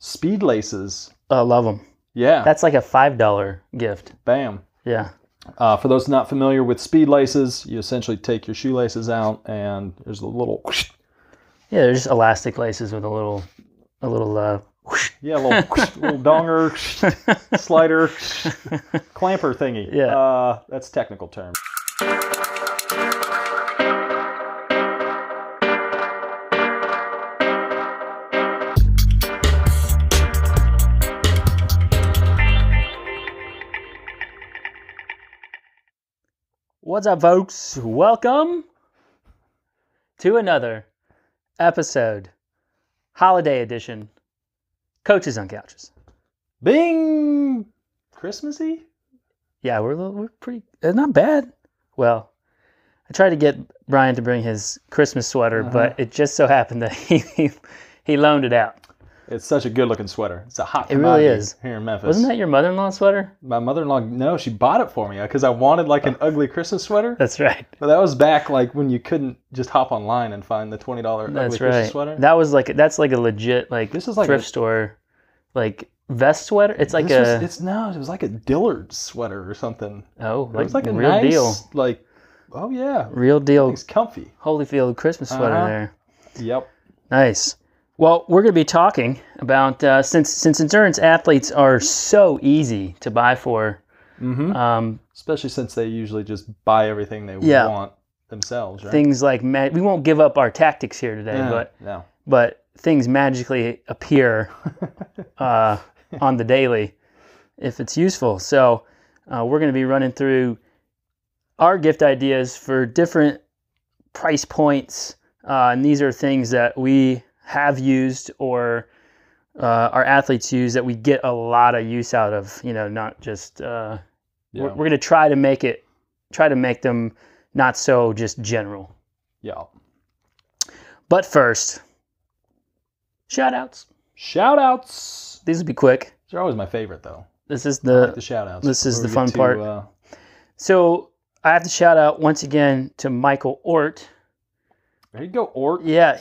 Speed laces. Love them. Yeah. That's like a $5 gift. Bam. Yeah. For those not familiar with speed laces, you essentially take your shoelaces out and there's a little whoosh. Yeah, they're just elastic laces with a little whoosh. Yeah, a little donger, slider, clamper thingy. Yeah. That's technical term. What's up, folks? Welcome to another episode, holiday edition, Coaches on Couches. Bing! Christmassy? Yeah, we're pretty, not bad. Well, I tried to get Brian to bring his Christmas sweater, but it just so happened that he loaned it out. It's such a good-looking sweater. It's a hot commodity. It really is. Here in Memphis. Wasn't that your mother-in-law's sweater? My mother-in-law, no, she bought it for me because I wanted like an ugly Christmas sweater. That's right. But that was back like when you couldn't just hop online and find the $20 ugly Christmas sweater. That's like a legit this is like thrift store like vest sweater. It's like it was like a Dillard sweater or something. Oh, it was like a real nice, deal. like, oh yeah, real deal. It's comfy. Holyfield Christmas sweater there. Yep. Nice. Well, we're going to be talking about since endurance athletes are so easy to buy for, especially since they usually just buy everything they want themselves. Right? Things like we won't give up our tactics here today, but things magically appear on the daily if it's useful. So we're going to be running through our gift ideas for different price points, and these are things that we have used or our athletes use that we get a lot of use out of, not just we're going to try to make them not so just general. Yeah. But first, shoutouts. These will be quick. They're always my favorite though. This is I like the shoutouts. This is the fun part. So I have to shout out once again to Michael Ort. There you go, Ort. Yeah,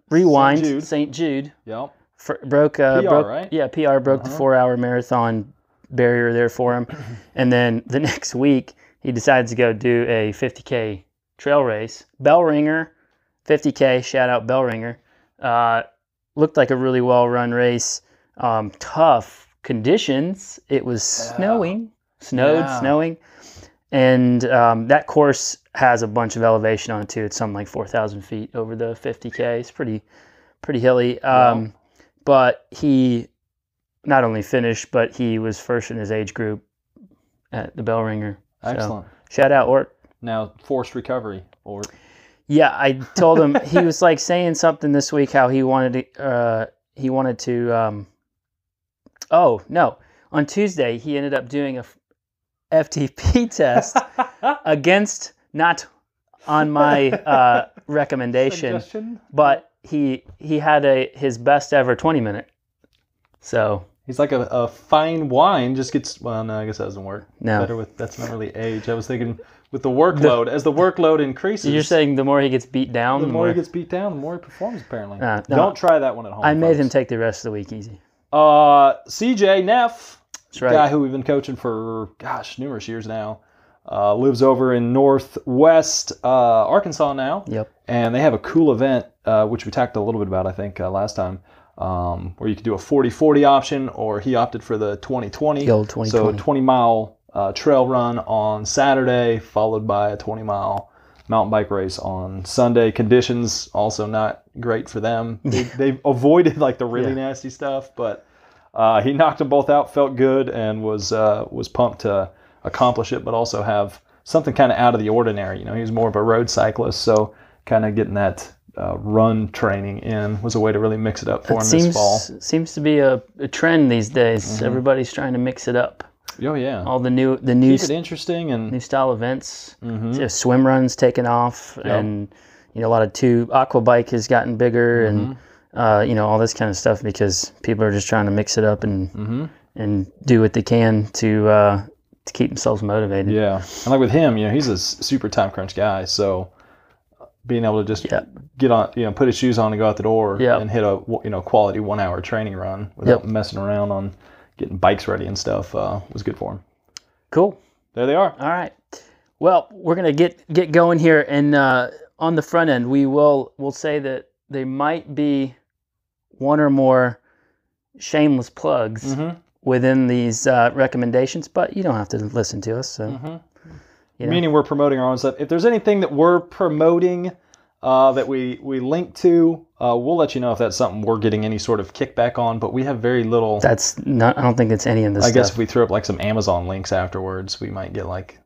rewind. St. Jude. Yep. Broke right? Yeah, PR broke the 4-hour marathon barrier there for him. And then the next week, he decides to go do a 50K trail race. Bell Ringer, 50K, shout out Bell Ringer. Looked like a really well-run race. Tough conditions. It was snowing. And that course has a bunch of elevation on it too. It's something like 4,000 feet over the 50K. It's pretty hilly. But he not only finished, but he was first in his age group at the Bell Ringer. Excellent. So, shout out, Ort. Now, forced recovery, Ort. Yeah, I told him, he was like saying something this week how he wanted to, oh, no. On Tuesday, he ended up doing a FTP test against, not on my recommendation, suggestion? But he had his best ever 20-minute. So he's like a fine wine, just gets, well, no, I guess that doesn't work. No. That's not really age. I was thinking with the workload, as the workload increases. You're saying the more he gets beat down? The more he gets beat down, the more he performs, apparently. No. Don't try that one at home, I made him take the rest of the week easy. CJ Neff, that's right. Guy who we've been coaching for, numerous years now, lives over in northwest Arkansas now. Yep. And they have a cool event, which we talked a little bit about, I think, last time, where you could do a 40-40 option, or he opted for the 20-20. The old 20-20. So a 20-mile trail run on Saturday, followed by a 20-mile mountain bike race on Sunday. Conditions also not great for them. They avoided like the really nasty stuff, but he knocked them both out, felt good, and was pumped to accomplish it, but also have something kind of out of the ordinary. He was more of a road cyclist, so kind of getting that run training in was a way to really mix it up for him this fall. Seems to be a trend these days. Everybody's trying to mix it up. Oh yeah, all the new keep it interesting and new style events. So swim runs taking off, and a lot of aqua bike has gotten bigger, and all this kind of stuff because people are just trying to mix it up and do what they can to keep themselves motivated. Yeah, and like with him, he's a super time crunch guy, so being able to just get on, put his shoes on and go out the door and hit a quality 1 hour training run without messing around on getting bikes ready and stuff was good for him. Cool. There they are. All right. Well, we're gonna get going here, and on the front end, we'll say that there might be one or more shameless plugs within these recommendations, but you don't have to listen to us. So, meaning we're promoting our own stuff. If there's anything that we're promoting that we link to, we'll let you know if that's something we're getting any sort of kickback on. But we have very little. That's not. I don't think it's any of this. I guess if we throw up like some Amazon links afterwards, we might get like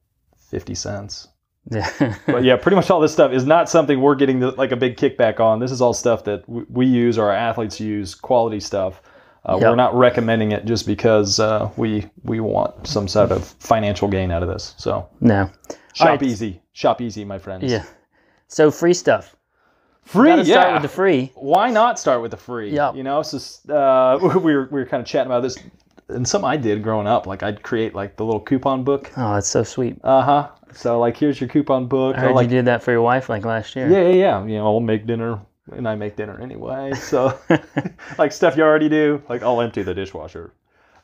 50 cents. Yeah. But yeah, pretty much all this stuff is not something we're getting like a big kickback on. This is all stuff that we use or our athletes use, quality stuff. We're not recommending it just because we want some sort of financial gain out of this. So no. Shop easy, my friends. Yeah. So free stuff. Free, start with the free. Why not start with the free? Yeah. So we were kind of chatting about this. And something I did growing up, like I'd create like the little coupon book. Oh, that's so sweet. So like, here's your coupon book. I heard like, you did that for your wife like last year. Yeah. I'll make dinner, and I make dinner anyway. So like stuff you already do, like I'll empty the dishwasher.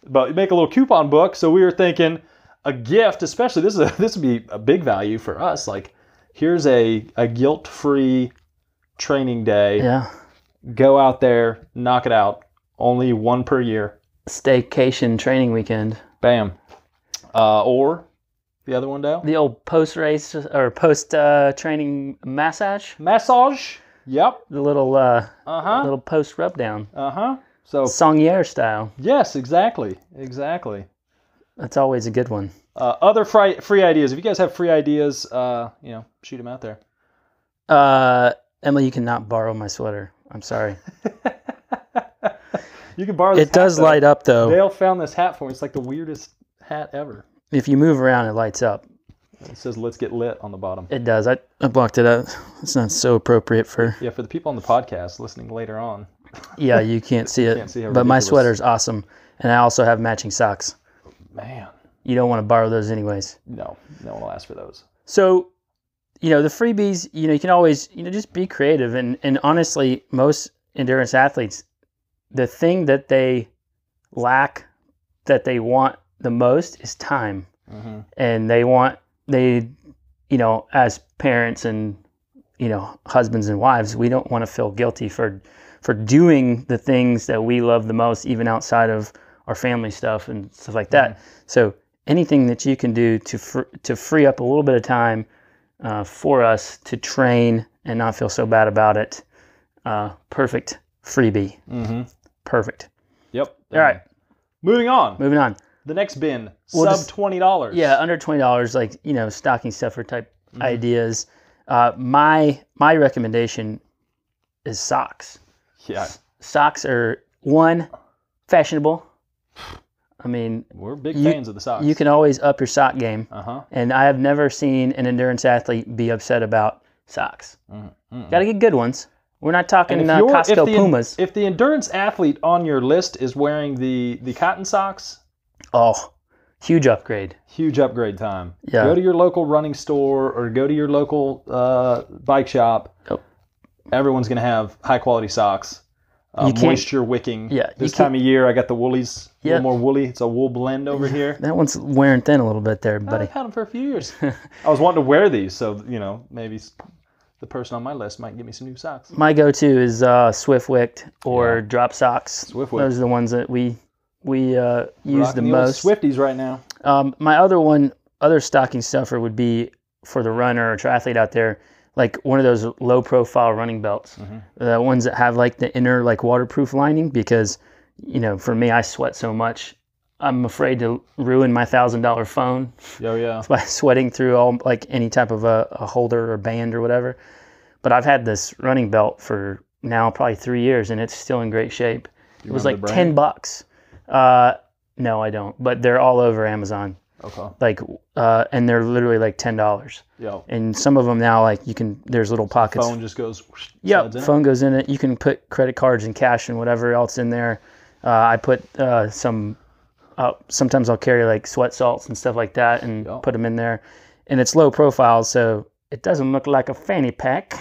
But you make a little coupon book. So we were thinking a gift, especially this would be a big value for us. Like here's a guilt-free training day. Yeah. Go out there, knock it out. Only one per year. Staycation training weekend. Bam. Or the other one, Dale? The old post-race or post-training massage. Massage. Yep. The little little post-rub down. So Sangnier style. Yes, exactly. That's always a good one. Other free ideas. If you guys have free ideas, shoot them out there. Emily, you cannot borrow my sweater. I'm sorry. You can borrow this hat. It does light up, though. Dale found this hat for me. It's like the weirdest hat ever. If you move around, it lights up. It says, let's get lit on the bottom. It does. I blocked it out. It's not so appropriate for... Yeah, for the people on the podcast listening later on. Yeah, you can't see it. But my sweater's awesome. And I also have matching socks. Man. You don't want to borrow those anyways. No one will ask for those. So, the freebies, you can always, just be creative. And honestly, most endurance athletes, the thing that they lack, that they want the most is time. And they, as parents and, husbands and wives, we don't want to feel guilty for doing the things that we love the most, even outside of our family stuff and stuff like that. So anything that you can do to free up a little bit of time for us to train and not feel so bad about it, perfect freebie. Perfect. Yep. All right. Moving on. The next bin, sub $20. Yeah, under $20, like, stocking stuffer type ideas. My recommendation is socks. Yeah. Socks are, one, fashionable. I mean, we're big fans of the socks. You can always up your sock game. And I have never seen an endurance athlete be upset about socks. Got to get good ones. We're not talking Costco Pumas. If the endurance athlete on your list is wearing the cotton socks, huge upgrade. Huge upgrade time. Yeah. Go to your local running store or go to your local bike shop. Everyone's going to have high quality socks. Moisture wicking. Yeah. This time of year, I got the woolies. A little more woolly. It's a wool blend over here. That one's wearing thin a little bit there, buddy. I've had them for a few years. I was wanting to wear these, so maybe the person on my list might give me some new socks. My go-to is Swift-Wicked or Drop Socks. Swift-Wicked. Those are the ones that we use the most. Swifties right now. My other stocking stuffer would be for the runner or triathlete out there, like one of those low-profile running belts. The ones that have like the inner like waterproof lining, because for me, I sweat so much. I'm afraid to ruin my $1,000 phone. Oh yeah. By sweating through all like any type of a holder or band or whatever. But I've had this running belt for now probably 3 years, and it's still in great shape. It was like $10. No, I don't. But they're all over Amazon. Okay. Like, and they're literally like $10. Yeah. And some of them now, like there's little pockets. Phone just goes. Yeah, phone goes in it. You can put credit cards and cash and whatever else in there. I put sometimes I'll carry like sweat salts and stuff like that and put them in there. And it's low profile, so it doesn't look like a fanny pack.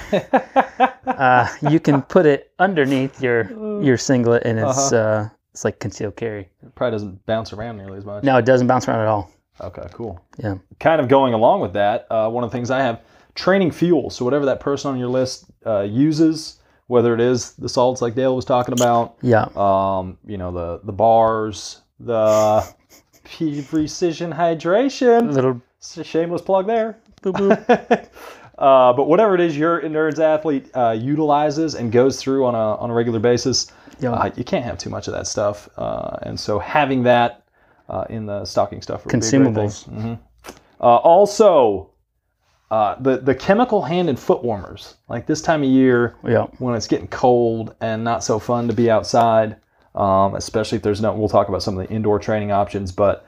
You can put it underneath your singlet, and it's like concealed carry. It probably doesn't bounce around nearly as much. No, it doesn't bounce around at all. Okay, cool. Yeah. Kind of going along with that, one of the things I have, training fuel. So whatever that person on your list uses, whether it is the salts like Dale was talking about, yeah, the bars, the precision hydration, little shameless plug there. Boo boo. But whatever it is your endurance athlete utilizes and goes through on a regular basis, you can't have too much of that stuff. And so having that in the stocking stuffer, consumables. Mm-hmm. Also, the chemical hand and foot warmers, like this time of year, when it's getting cold and not so fun to be outside, especially if there's we'll talk about some of the indoor training options, but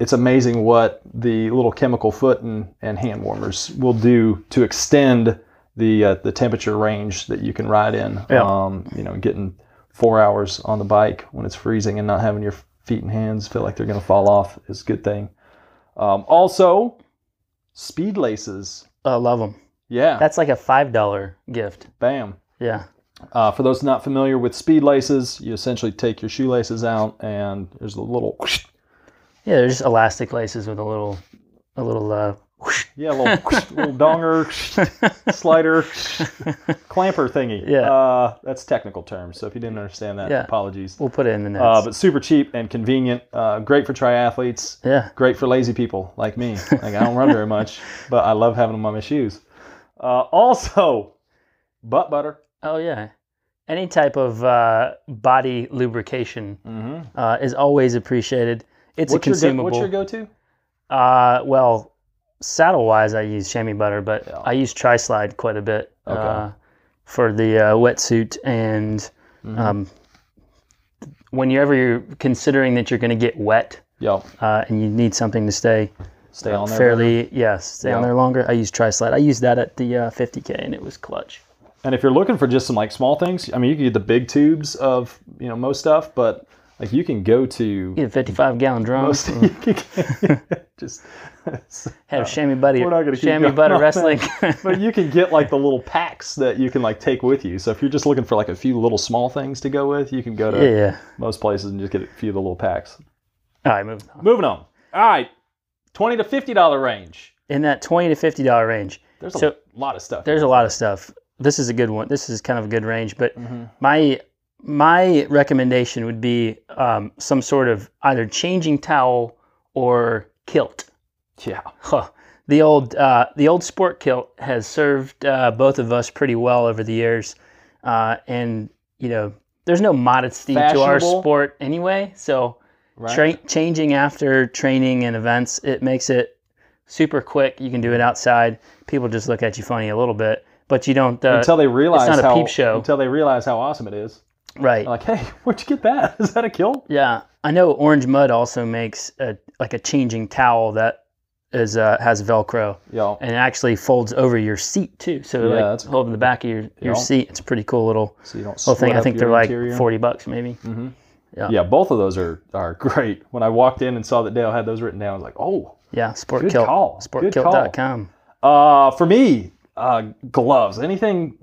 it's amazing what the little chemical foot and hand warmers will do to extend the temperature range that you can ride in. Getting 4 hours on the bike when it's freezing and not having your feet and hands feel like they're going to fall off is a good thing. Also, speed laces. I love them. Yeah. That's like a $5 gift. Bam. Yeah. For those not familiar with speed laces, you essentially take your shoelaces out and there's a little... Yeah, they're just elastic laces with a little whoosh. Yeah, a little donger, slider, clamper thingy. Yeah. That's technical terms, so if you didn't understand that, apologies. We'll put it in the notes. But super cheap and convenient. Great for triathletes. Yeah. Great for lazy people like me. Like, I don't run very much, but I love having them on my shoes. Also, butt butter. Oh, yeah. Any type of body lubrication is always appreciated. It's a consumable. What's your go-to? Well, saddle-wise, I use chamois butter, but I use Tri-Slide quite a bit for the wetsuit. And whenever you're considering that you're going to get wet and you need something to stay on there fairly, on there longer, I use Tri-Slide. I used that at the 50K, and it was clutch. And if you're looking for just some like small things, I mean, you can get the big tubes of most stuff, but like you can go to get a 55-gallon drum. Just have chamois butter. We're not going to keep chamois butter wrestling. But you can get like the little packs that you can like take with you. So if you're just looking for like a few little small things to go with, you can go to most places and just get a few of the little packs. All right, moving on. All right, $20 to $50 range. In that $20 to $50 range, there's a lot of stuff. There's a lot of stuff. This is a good one. This is kind of a good range, but my recommendation would be some sort of either changing towel or kilt. Yeah. The old sport kilt has served both of us pretty well over the years, and there's no modesty to our sport anyway. So changing after training and events, it makes it super quick. You can do it outside. People just look at you funny a little bit, but you don't until they realize it's not a peep show. Until they realize how awesome it is. Right. Like, hey, where'd you get that? Is that a kilt? Yeah. I know Orange Mud also makes a changing towel that has Velcro. Yeah. And it actually folds over your seat too. So that's holding the back of your seat. It's a pretty cool little thing. I think they're like $40 maybe. Mm-hmm. Yeah, both of those are great. When I walked in and saw that Dale had those written down, I was like, oh. Yeah, Sport Kilt. Call. Sportkilt.com. For me, gloves. Anything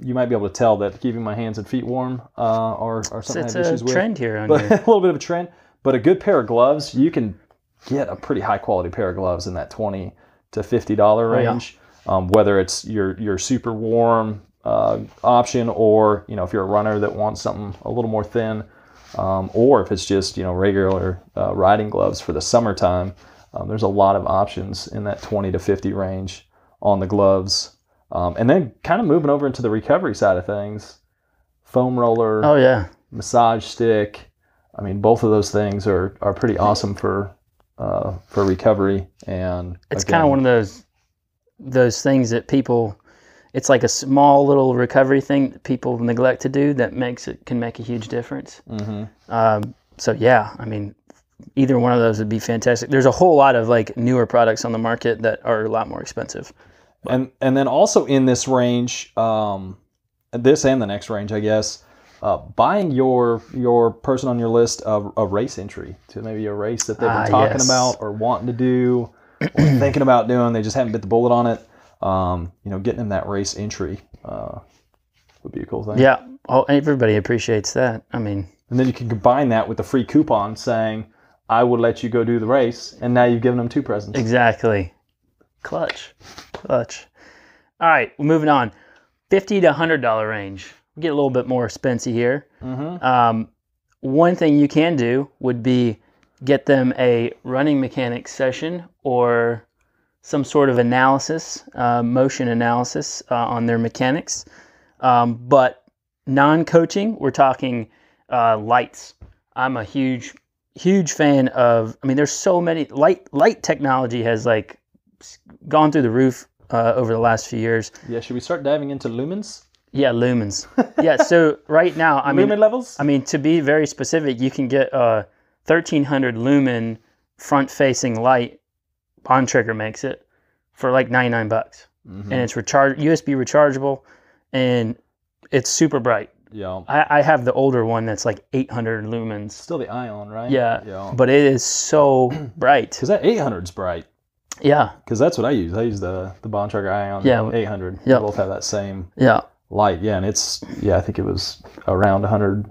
you might be able to tell that keeping my hands and feet warm are something I have issues with. It's a trend here on here. here. A little bit of a trend. But a good pair of gloves, you can get a pretty high quality pair of gloves in that $20 to $50 range. Whether it's your super warm option, or if you're a runner that wants something a little more thin, or if it's just regular riding gloves for the summertime. There's a lot of options in that 20 to 50 range on the gloves. And then kind of moving over into the recovery side of things, foam roller, massage stick. I mean, both of those things are pretty awesome for recovery. And it's kind of one of those things that people, it's like a small little recovery thing that people neglect to do that can make a huge difference. Mm-hmm. I mean, either one of those would be fantastic. There's a whole lot of like newer products on the market that are a lot more expensive. And then also in this range, this and the next range, I guess, buying your person on your list a race entry to maybe a race that they've been talking about or wanting to do or thinking about doing. They just haven't bit the bullet on it. getting them that race entry would be a cool thing. Yeah. Oh, everybody appreciates that. I mean, and then you can combine that with the free coupon saying, I will let you go do the race, and now you've given them 2 presents. Exactly. Clutch. All right, we're moving on. $50 to $100 range. We get a little bit more expensive here. One thing you can do would be get them a running mechanics session or some sort of analysis, motion analysis on their mechanics. But non-coaching, we're talking lights. I'm a huge fan of, there's so many, light technology has like gone through the roof over the last few years. Yeah, should we start diving into lumens? Yeah, lumens. Yeah, so right now, lumen levels? To be very specific, you can get a 1300 lumen front-facing light, Bontrager makes it, for like $99. And it's USB rechargeable, and it's super bright. Yeah. I have the older one that's like 800 lumens. Still the Ion, right? Yeah. But it is so bright. Because that 800's bright. Yeah. Because that's what I use. I use the Bontrager Ion 800. Yeah. They both have that same light. Yeah, and it's, I think it was around 100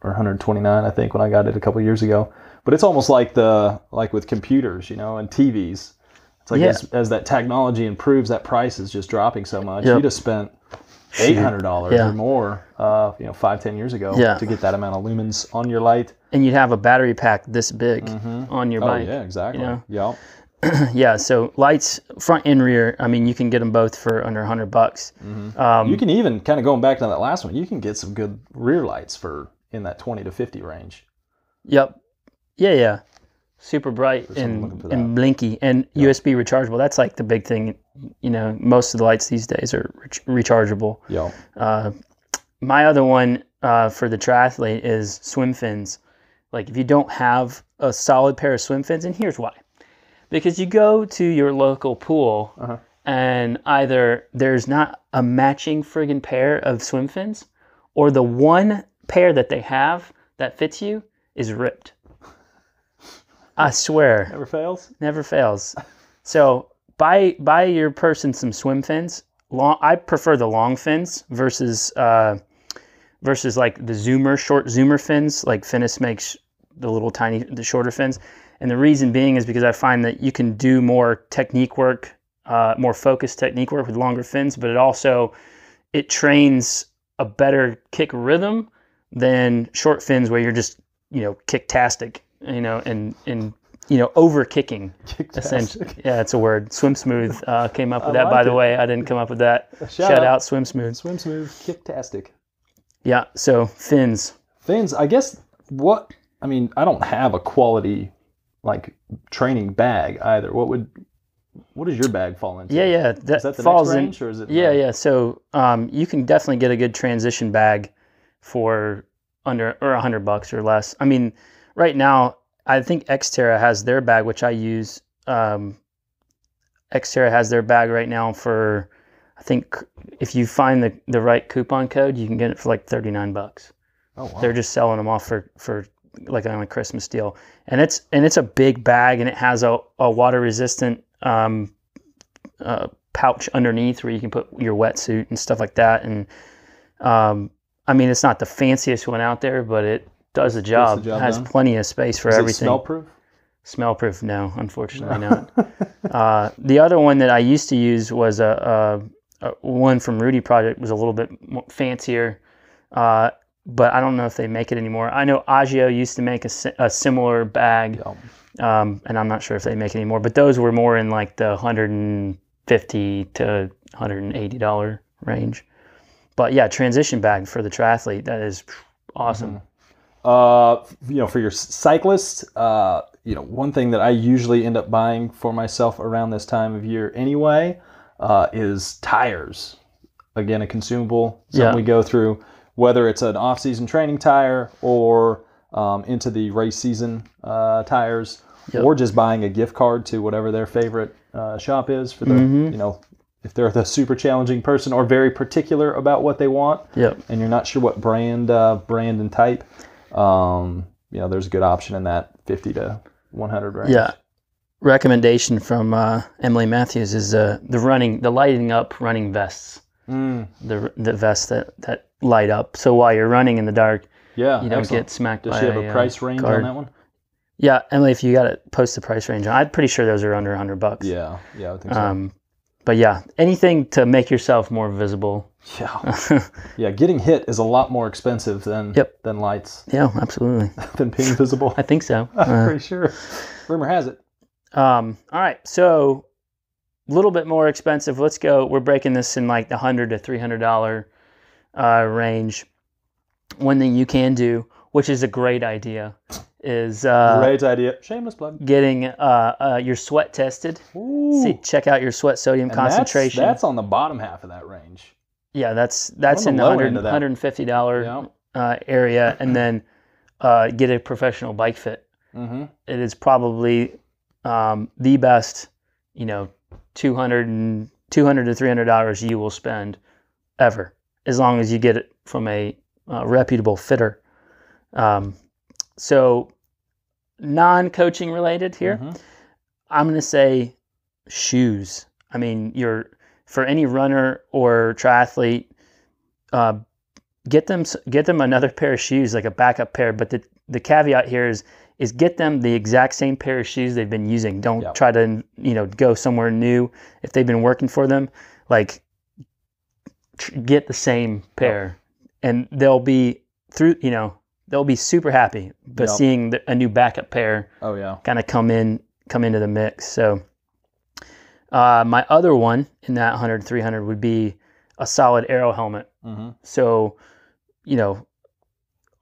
or 129, I think, when I got it a couple years ago. But it's almost like with computers, and TVs. It's like as that technology improves, that price is just dropping so much. You just spent $800 or more, 5-10 years ago to get that amount of lumens on your light. And you'd have a battery pack this big on your bike. Oh, yeah, exactly. Yeah. Yeah, so lights, front and rear, you can get them both for under $100. You can even, kind of going back to that last one, you can get some good rear lights in that 20 to 50 range. Yep. Yeah. Super bright and blinky and USB rechargeable. That's like the big thing. Most of the lights these days are rechargeable. Yeah. My other one for the triathlete is swim fins. Like if you don't have a solid pair of swim fins, and here's why. Because you go to your local pool and either there's not a matching friggin' pair of swim fins, or the one pair that they have that fits you is ripped. I swear. Never fails. So buy your person some swim fins. I prefer the long fins versus like the short zoomer fins. Like Finis makes the shorter fins. And the reason being is because I find that you can do more technique work, more focused technique work with longer fins, but it trains a better kick rhythm than short fins where you're just, kick-tastic, and over kicking, essentially. Yeah, it's a word. Swimsmooth came up with that, by the way. I didn't come up with that. Shout out Swimsmooth. Swimsmooth, kick-tastic. Yeah, so fins. I guess I don't have a quality training bag either. What does your bag fall into? Yeah. Is that the falls next range, or is it? Yeah. So you can definitely get a good transition bag for under or $100 or less. Right now I think Xterra has their bag, which I use. Xterra has their bag right now for, I think if you find the right coupon code, you can get it for like $39. Oh wow! They're just selling them off for like on a Christmas deal, and it's a big bag, and it has a water resistant pouch underneath where you can put your wetsuit and stuff like that. And it's not the fanciest one out there, but it does the job. It has plenty of space for everything. Is it smell-proof? Smell-proof? No, unfortunately not. The other one that I used to use was a one from Rudy Project, was a little bit more fancier. But I don't know if they make it anymore. I know Agio used to make a similar bag, and I'm not sure if they make it anymore. But those were more in like the $150 to $180 range. But yeah, transition bag for the triathlete, that is awesome. For your cyclist, one thing that I usually end up buying for myself around this time of year anyway is tires. Again, a consumable, something we go through. Whether it's an off-season training tire or into the race season tires, or just buying a gift card to whatever their favorite shop is for the, if they're the super challenging person or very particular about what they want, and you're not sure what brand and type, there's a good option in that 50 to 100 range. Yeah, recommendation from Emily Matthews is the lighting up running vests. The vests that light up. So while you're running in the dark, you don't get smacked by a Does she have a price range on that one? Yeah, Emily, if you got to post the price range, I'm pretty sure those are under $100. Yeah, I would think so. But yeah, anything to make yourself more visible. Yeah, getting hit is a lot more expensive than lights. Yeah, absolutely. Than being visible. I think so. I'm pretty sure. Rumor has it. All right, so a little bit more expensive. Let's go. We're breaking this in like the $100 to $300 range. One thing you can do, which is a great idea, is shameless plug. Getting your sweat tested. Check out your sweat sodium concentration. That's on the bottom half of that range. Yeah, that's in the $150 area, and then get a professional bike fit. Mm-hmm. It is probably the best, $200 to $300 you will spend ever, as long as you get it from a reputable fitter. So non-coaching related here, I'm going to say shoes. I mean, for any runner or triathlete, get them another pair of shoes, like a backup pair. But the caveat here is get them the exact same pair of shoes they've been using. Don't try to go somewhere new if they've been working for them. Like get the same pair, and they'll be they'll be super happy. But seeing a new backup pair, kind of come into the mix. So my other one in that 100-300 would be a solid aero helmet. Mm-hmm. So,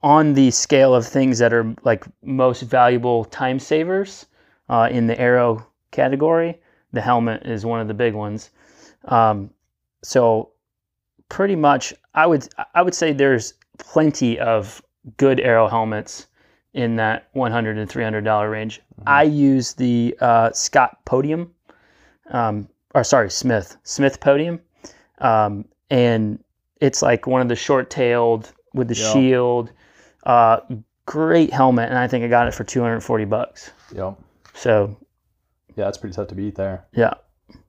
on the scale of things that are like most valuable time savers in the aero category, the helmet is one of the big ones. So pretty much I would say there's plenty of good aero helmets in that $100 to $300 range. Mm-hmm. I use the Scott Podium, Smith Podium, and it's like one of the short-tailed with the shield. Great helmet, and I think I got it for $240. Yep. So, yeah, it's pretty tough to beat there. Yeah.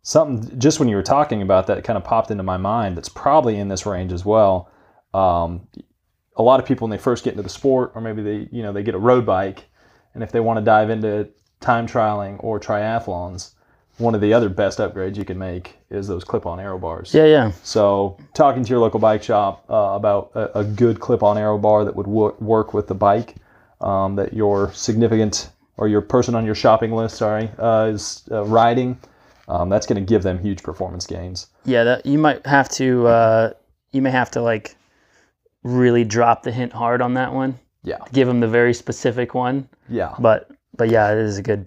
Something just when you were talking about that, it kind of popped into my mind. That's probably in this range as well. A lot of people when they first get into the sport, or maybe they get a road bike, and if they want to dive into time trialing or triathlons, one of the other best upgrades you can make is those clip-on aero bars. Yeah. So talking to your local bike shop about a good clip-on aero bar that would work with the bike that your significant or your person on your shopping list, is riding, that's going to give them huge performance gains. Yeah, that you may have to like really drop the hint hard on that one. Yeah. Give them the very specific one. Yeah. But yeah, it is a good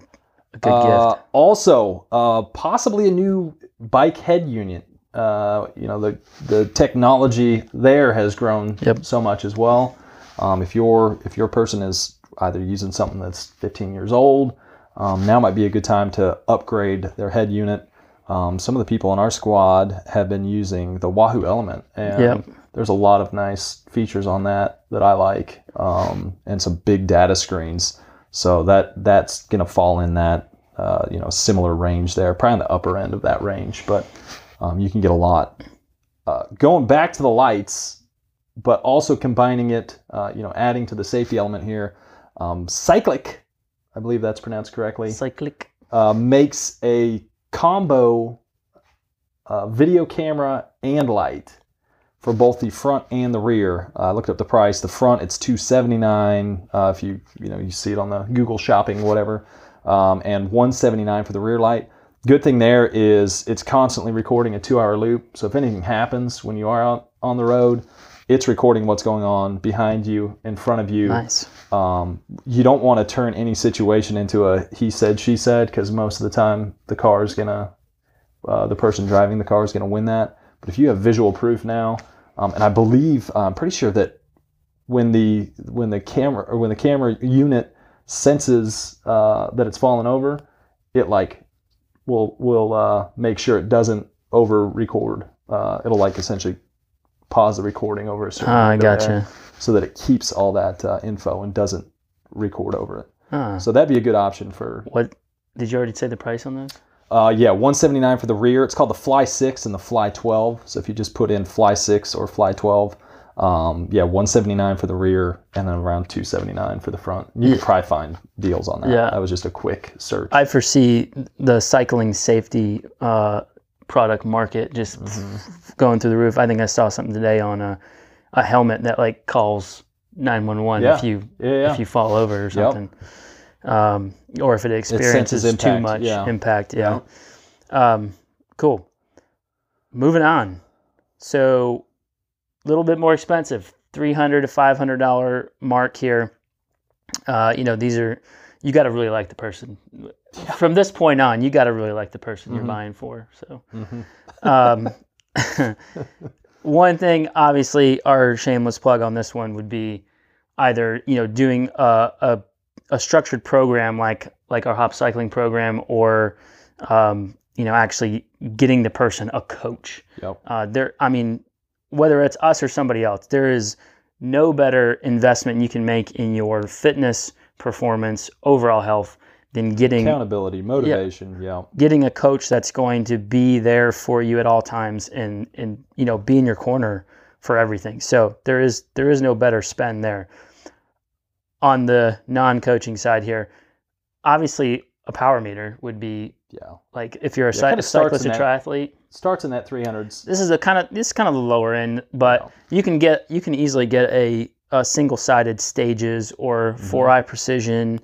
gift. Also, possibly a new bike head unit. The technology there has grown so much as well. If your person is either using something that's 15 years old, now might be a good time to upgrade their head unit. Some of the people in our squad have been using the Wahoo Element, and there's a lot of nice features on that I like, and some big data screens. So that's going to fall in that similar range there, probably on the upper end of that range, but you can get a lot. Going back to the lights, but also combining it, adding to the safety element here, Cyclic, I believe that's pronounced correctly. Cyclic makes a combo video camera and light for both the front and the rear. I looked up the price. The front, it's $279 if you see it on the Google Shopping, whatever, and $179 for the rear light. Good thing there is it's constantly recording a 2-hour loop. So if anything happens when you are out on the road, it's recording what's going on behind you, in front of you. Nice. You don't want to turn any situation into a he said, she said, because most of the time the person driving the car is gonna win that. But if you have visual proof now, and I believe I'm pretty sure that when the camera unit senses that it's fallen over, it will make sure it doesn't over record. It'll essentially pause the recording over a certain I gotcha. So that it keeps all that info and doesn't record over it. So that'd be a good option for Did you already say the price on those? Yeah, $179 for the rear. It's called the Fly 6 and the Fly 12. So if you just put in Fly 6 or Fly 12, yeah, $179 for the rear and then around $279 for the front. You could probably find deals on that. Yeah. That was just a quick search. I foresee the cycling safety product market just going through the roof. I think I saw something today on a helmet that like calls 911 if you fall over or something. Or if it experiences too much impact. Yeah. Cool. Moving on. So a little bit more expensive, $300 to $500 mark here. These are, you got to really like the person. From this point on, you got to really like the person you're buying for. So, one thing, obviously, our shameless plug on this one would be either doing a structured program like our hop cycling program, or actually getting the person a coach. Whether it's us or somebody else, there is no better investment you can make in your fitness, performance, overall health than getting accountability, motivation. Getting a coach that's going to be there for you at all times and be in your corner for everything. So there is no better spend there. On the non-coaching side here, obviously a power meter would be like if you're a cyclist or triathlete. Starts in that 300s. This is kind of the lower end, but you can easily get a single-sided Stages or 4i Precision.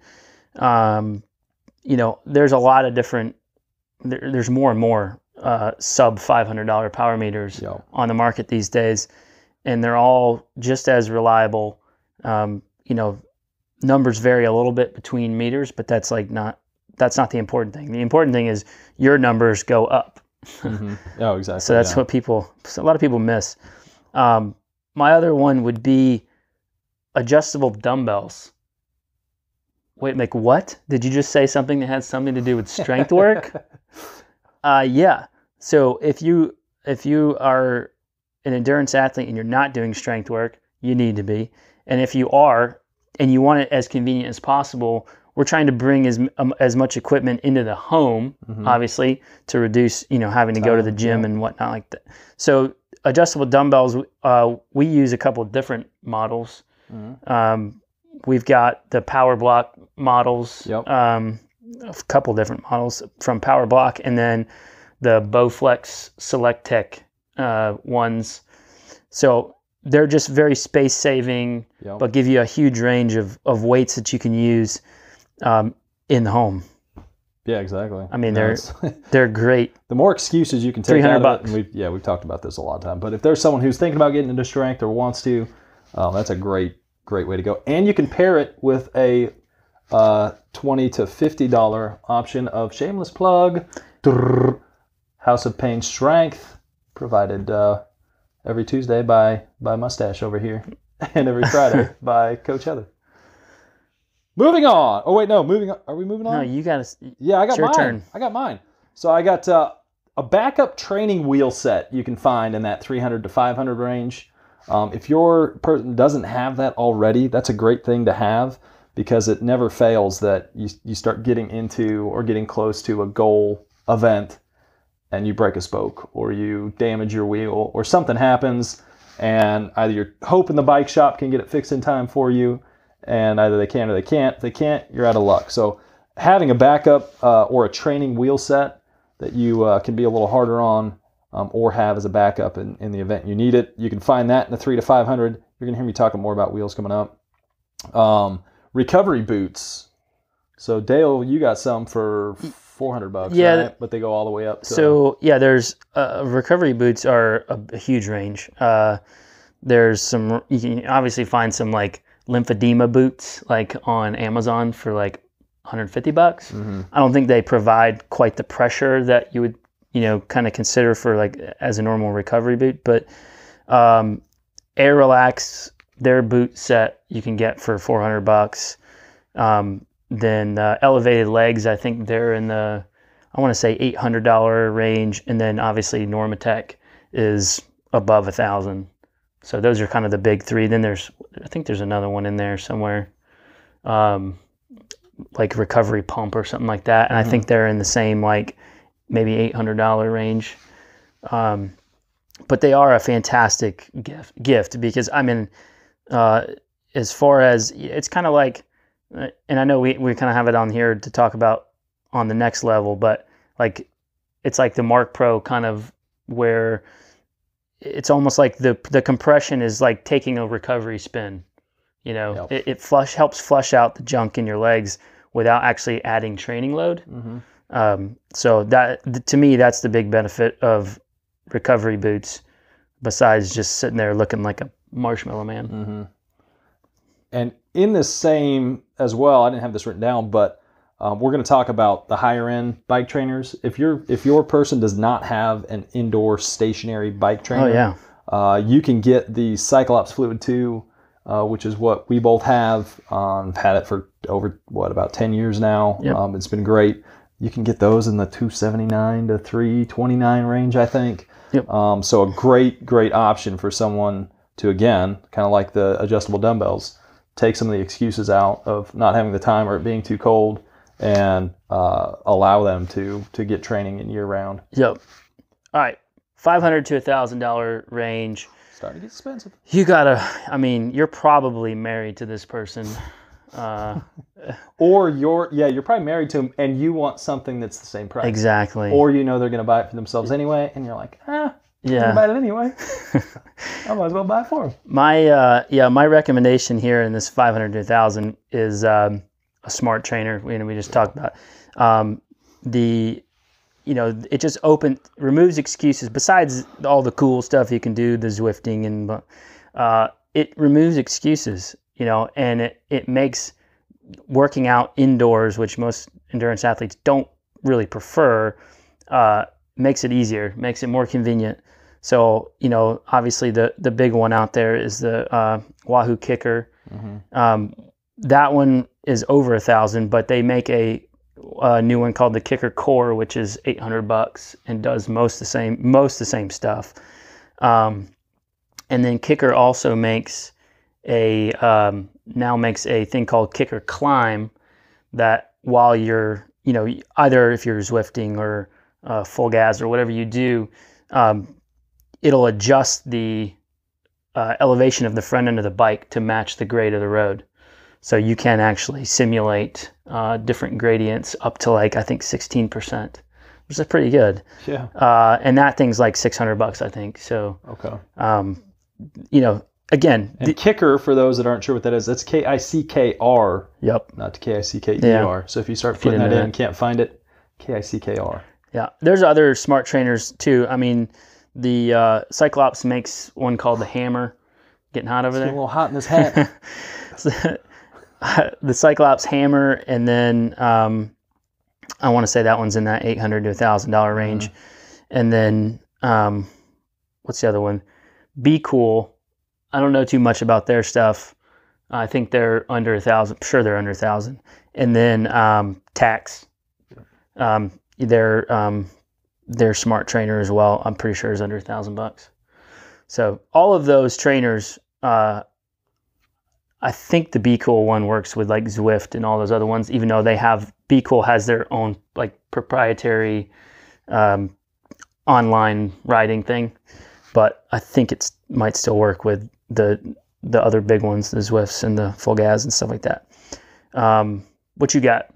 There's a lot of different. There's more and more sub $500 power meters on the market these days, and they're all just as reliable. Numbers vary a little bit between meters, but that's not the important thing. The important thing is your numbers go up. Oh, exactly. So that's what a lot of people miss. My other one would be adjustable dumbbells. Wait, like what? Did you just say something that has something to do with strength work? Yeah. So if you are an endurance athlete and you're not doing strength work, you need to be. And if you are, and you want it as convenient as possible, we're trying to bring as much equipment into the home, obviously, to reduce having to go to the gym and whatnot like that. So adjustable dumbbells, we use a couple of different models. We've got the Power Block models, a couple different models from Power Block, and then the Bowflex Select Tech ones. So they're just very space saving, but give you a huge range of weights that you can use in the home. Yeah, exactly. I mean, they're great. The more excuses you can take out of it, and we've talked about this a lot of time, but if there's someone who's thinking about getting into strength or wants to, that's a great way to go. And you can pair it with a $20 to $50 option of shameless plug, House of Pain Strength, provided every Tuesday by Mustache over here, and every Friday by Coach Heather. Moving on. Oh wait, no. Moving on. Are we moving on? No, you got to. Yeah, I got mine. Turn. I got mine. So I got a backup training wheel set you can find in that 300 to 500 range. If your person doesn't have that already, that's a great thing to have, because it never fails that you start getting into or getting close to a goal event and you break a spoke or you damage your wheel or something happens, and either you're hoping the bike shop can get it fixed in time for you, and either they can or they can't. If they can't, you're out of luck. So having a backup or a training wheel set that you can be a little harder on or have as a backup in the event you need it, you can find that in the 300 to 500. You're going to hear me talking more about wheels coming up. Recovery boots. So Dale, you got some for $400, right? But they go all the way up to... So yeah, there's recovery boots are a huge range. There's some, you can obviously find some like lymphedema boots like on Amazon for like $150. I don't think they provide quite the pressure that you would kind of consider for like as a normal recovery boot, but Air Relax, their boot set you can get for $400. Then Elevated Legs, I think they're in the, I want to say $800 range, and then obviously Normatec is above $1,000. So those are kind of the big three. Then I think there's another one in there somewhere. like recovery pump or something like that, and I think they're in the same like maybe $800 range. But they are a fantastic gift because I mean, as far as it's kind of like, and I know we kind of have it on here to talk about on the next level, but like it's like the Mark Pro kind of where it's almost like the compression is like taking a recovery spin. You know, it helps flush out the junk in your legs without actually adding training load. So that to me, that's the big benefit of recovery boots, besides just sitting there looking like a marshmallow man. And in the same as well, I didn't have this written down, but we're going to talk about the higher end bike trainers. If your person does not have an indoor stationary bike trainer, you can get the Cyclops Fluid 2, which is what we both have. I've had it for over about 10 years now. It's been great. You can get those in the $279 to $329 range, I think. So a great option for someone to, again, kind of like the adjustable dumbbells, take some of the excuses out of not having the time or it being too cold, and allow them to get training in year round. All right, $500 to $1,000 range. Starting to get expensive. You gotta, I mean, you're probably married to this person. Or you're probably married to them and you want something that's the same price. Exactly. Or you know they're going to buy it for themselves anyway, and you're like, I'm going to buy it anyway. I might as well buy it for them. My recommendation here in this $500 to $1,000 is a smart trainer. We just talked about it just removes excuses. Besides all the cool stuff you can do, the Zwifting, and it removes excuses. And it makes working out indoors, which most endurance athletes don't really prefer, makes it easier, makes it more convenient. So, obviously the big one out there is the Wahoo Kicker. That one is over $1,000, but they make a new one called the Kicker Core, which is $800 and does most the same stuff. And then Kicker also makes a thing called Kicker Climb, that while you're, either if you're Zwifting or full gas or whatever you do, it'll adjust the elevation of the front end of the bike to match the grade of the road. So you can actually simulate different gradients up to I think 16%, which is pretty good. Yeah. And that thing's like $600, I think. So, okay. Again, and Kicker, for those that aren't sure what that is, that's Kickr. Not Kickeder. Yeah. So if you start putting that in and can't find it, Kickr. Yeah. There's other smart trainers too. I mean, the Cyclops makes one called the Hammer. Getting hot over there? It's getting a little hot in this hat. The Cyclops Hammer, and then I want to say that one's in that $800 to $1,000 range. And then what's the other one? Be Cool. I don't know too much about their stuff. I think they're under $1,000. I'm sure they're under $1,000. And then Tax. Their smart trainer as well, I'm pretty sure is under $1,000. So all of those trainers, I think the Be Cool one works with like Zwift and all those other ones, even though Be Cool has their own like proprietary online riding thing. But I think it might still work with the other big ones, the Zwifts and the full gas and stuff like that. What you got?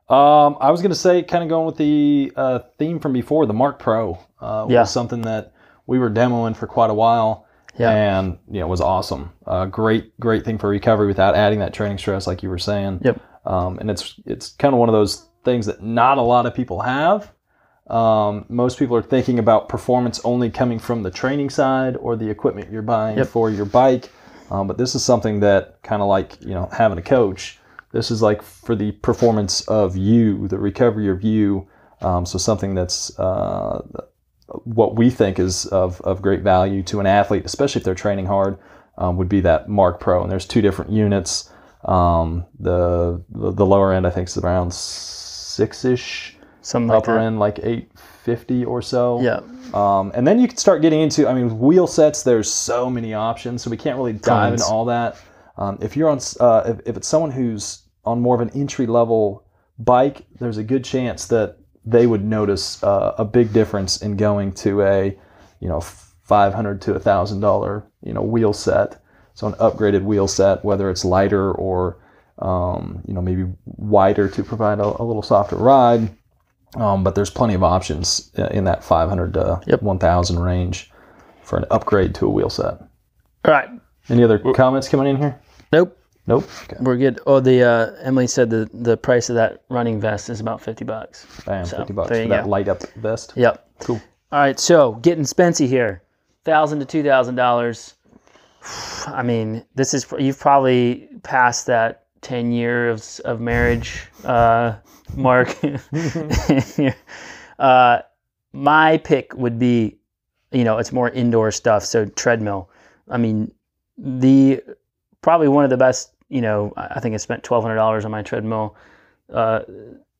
I was going to say, kind of going with the theme from before, the Mark Pro was something that we were demoing for quite a while, and it was awesome. Great thing for recovery without adding that training stress, like you were saying. And it's kind of one of those things that not a lot of people have. Most people are thinking about performance only coming from the training side or the equipment you're buying for your bike. But this is something that kind of like, having a coach. This is like for the performance of you, the recovery of you. So something that's what we think is of great value to an athlete, especially if they're training hard, would be that Mark Pro. And there's two different units. The lower end, I think, is around 6-ish. Something like upper that. end like 850 or so. Yeah. And then you can start getting into, wheel sets. There's so many options, so we can't really dive into all that. If you're on, if it's someone who's on more of an entry-level bike, there's a good chance that they would notice a big difference in going to a, $500 to $1,000, wheel set. So an upgraded wheel set, whether it's lighter or, maybe wider to provide a little softer ride. But there's plenty of options in that 500 to 1,000 range for an upgrade to a wheel set. All right. Any other comments coming in here? Nope. Okay. We're good. Oh, Emily said the price of that running vest is about $50. Bam, so, $50 for that light up vest. Yep. Cool. All right, so getting spency here, $1,000 to $2,000. I mean, you've probably passed that 10 years of marriage mark. My pick would be, it's more indoor stuff, so treadmill. I mean, probably one of the best, I think I spent $1,200 on my treadmill,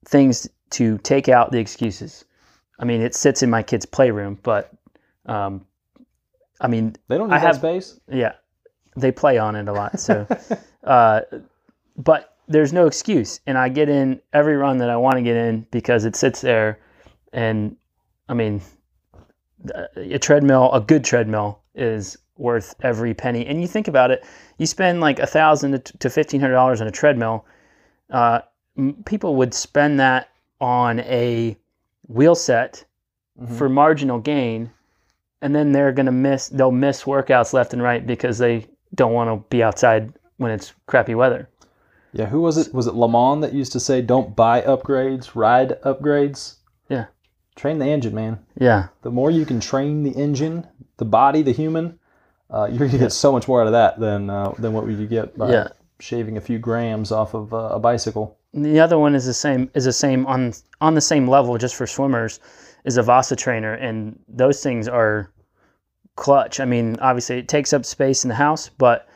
things to take out the excuses. I mean, it sits in my kid's playroom, but, I mean... They don't need that space? Yeah. They play on it a lot, so... but there's no excuse, and I get in every run that I want to get in because it sits there, and, I mean, a good treadmill is worth every penny. And you think about it, you spend like $1,000 to $1,500 on a treadmill. People would spend that on a wheel set for marginal gain, and then they'll miss workouts left and right because they don't want to be outside when it's crappy weather. Yeah, who was it? Was it Lamont that used to say, "Don't buy upgrades, ride upgrades"? Yeah. Train the engine, man. Yeah. The more you can train the engine, the body, the human, you're going to get so much more out of that than what would you get by shaving a few grams off of a bicycle. The other one is the same on the same level, just for swimmers, is a Vasa trainer, and those things are clutch. I mean, obviously it takes up space in the house, but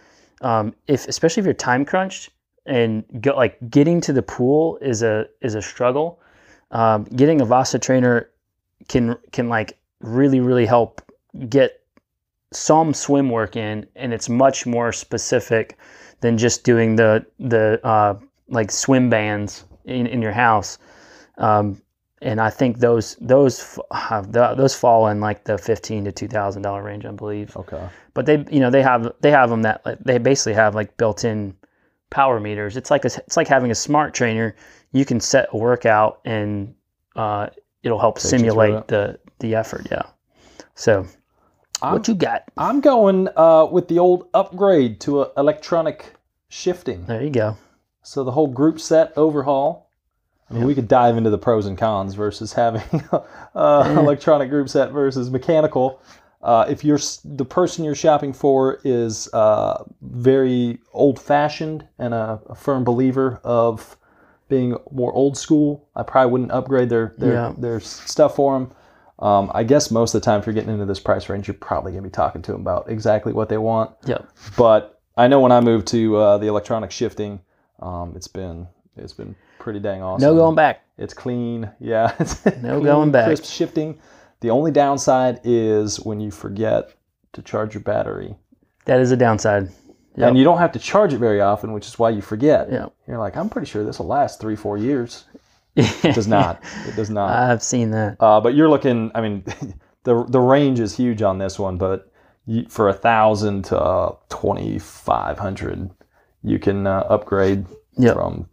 especially if you're time crunched and getting to the pool is a struggle. Getting a Vasa trainer can like really help get some swim work in, and it's much more specific than just doing the like swim bands in your house. And I think those fall in like the $1,500 to $2,000 range, I believe. Okay. But they have them that they basically have like built-in power meters. It's like having a smart trainer. You can set a workout and it'll help simulate the effort. Yeah. So what you got? I'm going with the old upgrade to electronic shifting. There you go. So the whole group set overhaul. I mean, we could dive into the pros and cons versus having electronic group set versus mechanical. If the person you're shopping for is very old-fashioned and a firm believer of being more old school, I probably wouldn't upgrade their stuff for them. I guess most of the time, if you're getting into this price range, you're probably going to be talking to them about exactly what they want. Yep. But I know when I moved to the electronic shifting, it's been pretty dang awesome. No going back. It's clean. Yeah. No going back. Crisp shifting. The only downside is when you forget to charge your battery. That is a downside. Yep. And you don't have to charge it very often, which is why you forget. Yep. You're like, I'm pretty sure this will last 3-4 years. It does not. It does not. I've seen that. But you're looking, I mean, the range is huge on this one, but for $1,000 to $2,500, you can upgrade from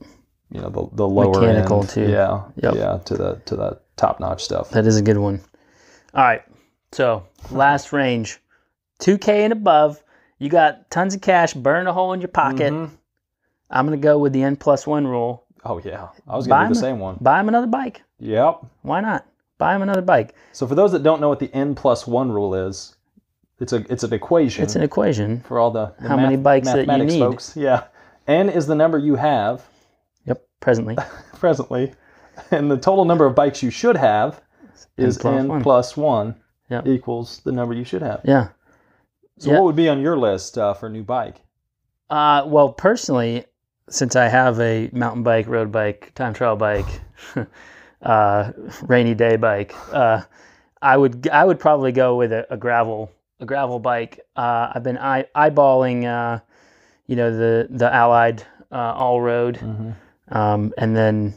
the lower mechanical end, to to the top notch stuff. That is a good one. All right, so last range, $2,000 and above. You got tons of cash, burn a hole in your pocket. Mm-hmm. I'm gonna go with the N+1 rule. Oh yeah, I was gonna do the same one. Buy him another bike. Yep. Why not? Buy him another bike. So for those that don't know what the N+1 rule is, it's an equation. It's an equation for all the how many bikes that you need. Folks. Yeah. N is the number you have. Yep. Presently. And the total number of bikes you should have is N+1 equals the number you should have. Yeah. So what would be on your list for a new bike? Well, personally, since I have a mountain bike, road bike, time trial bike, rainy day bike, I would probably go with a gravel bike. I've been eyeballing, the Allied all road. Mm-hmm. And then,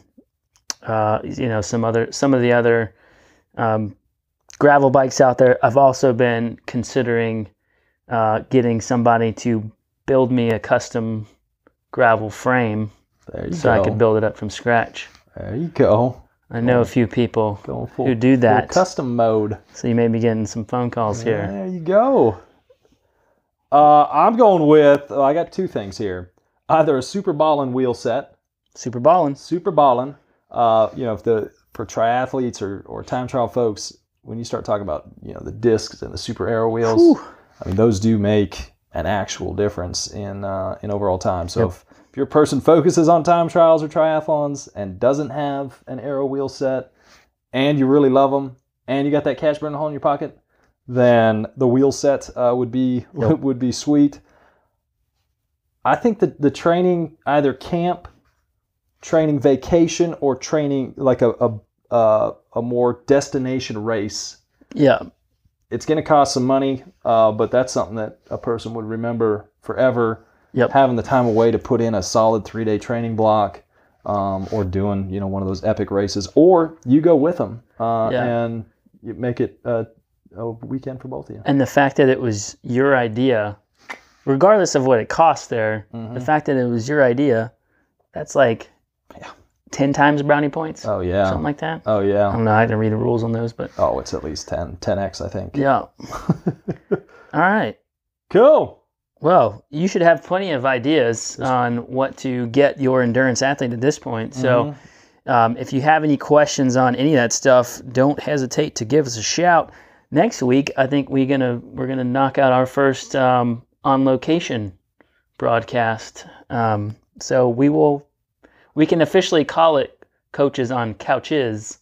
some of the other gravel bikes out there. I've also been considering getting somebody to build me a custom gravel frame so I could build it up from scratch. There you go. I know a few people who do that. Custom mode. So you may be getting some phone calls here. There you go. I'm going with, I got two things here. Either a Super Ballin' wheel set. Super Ballin'. For triathletes or time trial folks, when you start talking about, the discs and the Super Aero wheels, whew. I mean, those do make an actual difference in overall time. So if your person focuses on time trials or triathlons and doesn't have an Aero wheel set, and you really love them, and you got that cash burning hole in your pocket, then the wheel set would be sweet. I think that the training, either camp, training vacation, or training like a more destination race. Yeah. It's going to cost some money, but that's something that a person would remember forever. Yep. Having the time away to put in a solid 3-day training block, or doing, one of those epic races, or you go with them and you make it a weekend for both of you. And the fact that it was your idea, regardless of what it cost there, the fact that it was your idea, that's like 10 times brownie points. Oh, yeah. Something like that. Oh, yeah. I don't know. I didn't read the rules on those, but... Oh, it's at least 10x, I think. Yeah. All right. Cool. Well, you should have plenty of ideas on what to get your endurance athlete at this point. So if you have any questions on any of that stuff, don't hesitate to give us a shout. Next week, I think we're gonna knock out our first on location broadcast. So we can officially call it Coaches on Couches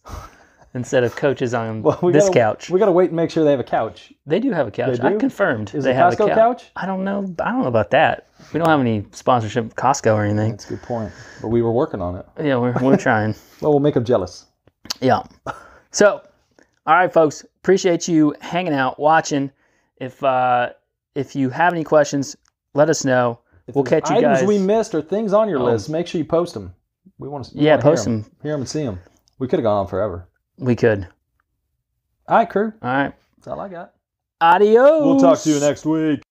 instead of Coaches on couch. We gotta wait and make sure they have a couch. They do have a couch. I confirmed. Is they it have Costco a couch? I don't know about that. We don't have any sponsorship with Costco or anything. That's a good point. But we were working on it. Yeah, we're trying. Well, we'll make them jealous. Yeah. So, all right, folks. Appreciate you hanging out, watching. If you have any questions, let us know. We'll catch you guys. Items we missed or things on your list, make sure you post them. We want to post them. Hear them and see them. We could have gone on forever. We could. All right, crew. All right. That's all I got. Adios. We'll talk to you next week.